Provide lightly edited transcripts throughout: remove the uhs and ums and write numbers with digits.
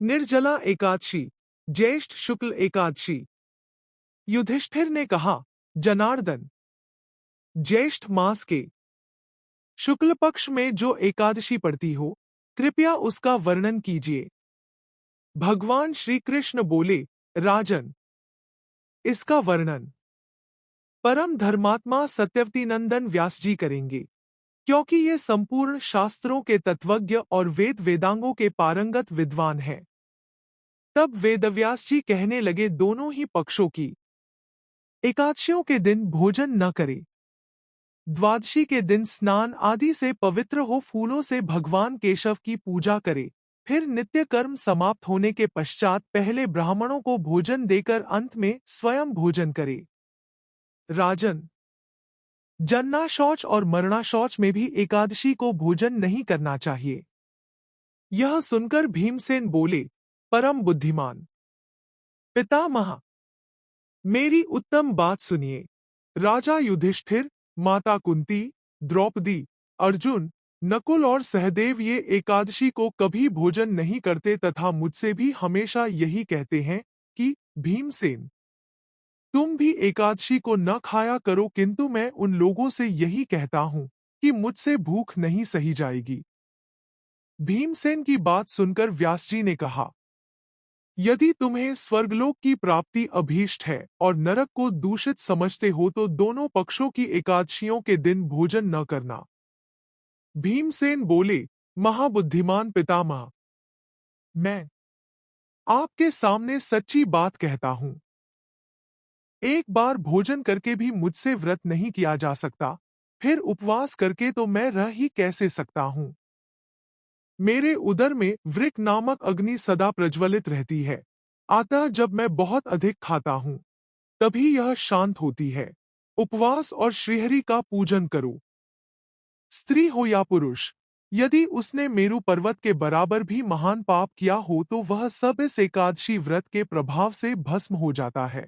निर्जला एकादशी, ज्येष्ठ शुक्ल एकादशी। युधिष्ठिर ने कहा, जनार्दन, ज्येष्ठ मास के शुक्ल पक्ष में जो एकादशी पड़ती हो, कृपया उसका वर्णन कीजिए। भगवान श्री कृष्ण बोले, राजन, इसका वर्णन परम धर्मात्मा सत्यवती नंदन व्यास जी करेंगे, क्योंकि ये संपूर्ण शास्त्रों के तत्वज्ञ और वेद वेदांगों के पारंगत विद्वान हैं। तब वेदव्यास जी कहने लगे, दोनों ही पक्षों की एकादशियों के दिन भोजन न करे। द्वादशी के दिन स्नान आदि से पवित्र हो फूलों से भगवान केशव की पूजा करे। फिर नित्य कर्म समाप्त होने के पश्चात पहले ब्राह्मणों को भोजन देकर अंत में स्वयं भोजन करे। राजन, जन्ना शौच और मरना शौच में भी एकादशी को भोजन नहीं करना चाहिए। यह सुनकर भीमसेन बोले, परम बुद्धिमान पितामह, मेरी उत्तम बात सुनिए। राजा युधिष्ठिर, माता कुंती, द्रौपदी, अर्जुन, नकुल और सहदेव ये एकादशी को कभी भोजन नहीं करते तथा मुझसे भी हमेशा यही कहते हैं कि भीमसेन, तुम भी एकादशी को न खाया करो, किंतु मैं उन लोगों से यही कहता हूं कि मुझसे भूख नहीं सही जाएगी। भीमसेन की बात सुनकर व्यास जी ने कहा, यदि तुम्हें स्वर्गलोक की प्राप्ति अभीष्ट है और नरक को दूषित समझते हो तो दोनों पक्षों की एकादशियों के दिन भोजन न करना। भीमसेन बोले, महाबुद्धिमान पितामह, मैं आपके सामने सच्ची बात कहता हूं। एक बार भोजन करके भी मुझसे व्रत नहीं किया जा सकता, फिर उपवास करके तो मैं रह ही कैसे सकता हूं। मेरे उदर में वृक नामक अग्नि सदा प्रज्वलित रहती है, अतः जब मैं बहुत अधिक खाता हूं तभी यह शांत होती है। उपवास और श्रीहरि का पूजन करो। स्त्री हो या पुरुष, यदि उसने मेरु पर्वत के बराबर भी महान पाप किया हो तो वह सब इस एकादशी व्रत के प्रभाव से भस्म हो जाता है।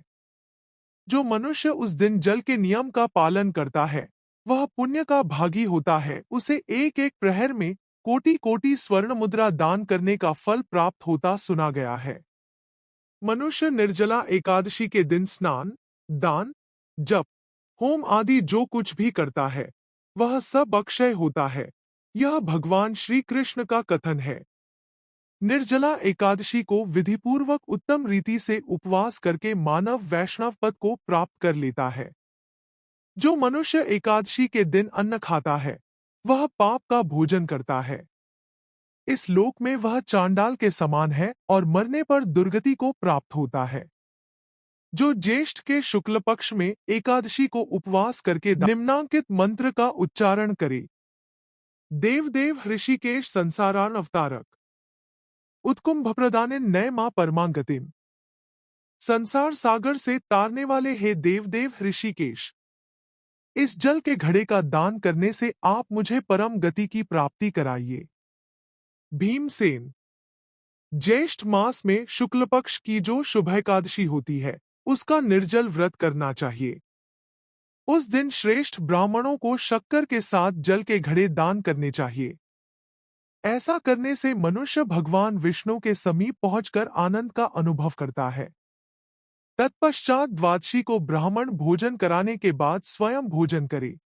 जो मनुष्य उस दिन जल के नियम का पालन करता है वह पुण्य का भागी होता है। उसे एक एक प्रहर में कोटि कोटि स्वर्ण मुद्रा दान करने का फल प्राप्त होता सुना गया है। मनुष्य निर्जला एकादशी के दिन स्नान, दान, जप, होम आदि जो कुछ भी करता है वह सब अक्षय होता है। यह भगवान श्री कृष्ण का कथन है। निर्जला एकादशी को विधिपूर्वक उत्तम रीति से उपवास करके मानव वैष्णव पद को प्राप्त कर लेता है। जो मनुष्य एकादशी के दिन अन्न खाता है वह पाप का भोजन करता है। इस लोक में वह चांडाल के समान है और मरने पर दुर्गति को प्राप्त होता है। जो ज्येष्ठ के शुक्ल पक्ष में एकादशी को उपवास करके निम्नांकित मंत्र का उच्चारण करे। देवदेव ऋषिकेश संसारान अवतारक, उत्कुंभ प्रदाने नय मां परमांगतिम, संसार सागर से तारने वाले हे देवदेव ऋषिकेश, इस जल के घड़े का दान करने से आप मुझे परम गति की प्राप्ति कराइए। भीमसेन, ज्येष्ठ मास में शुक्ल पक्ष की जो शुभ एकादशी होती है उसका निर्जल व्रत करना चाहिए। उस दिन श्रेष्ठ ब्राह्मणों को शक्कर के साथ जल के घड़े दान करने चाहिए। ऐसा करने से मनुष्य भगवान विष्णु के समीप पहुंचकर आनंद का अनुभव करता है। तत्पश्चात द्वादशी को ब्राह्मण भोजन कराने के बाद स्वयं भोजन करे।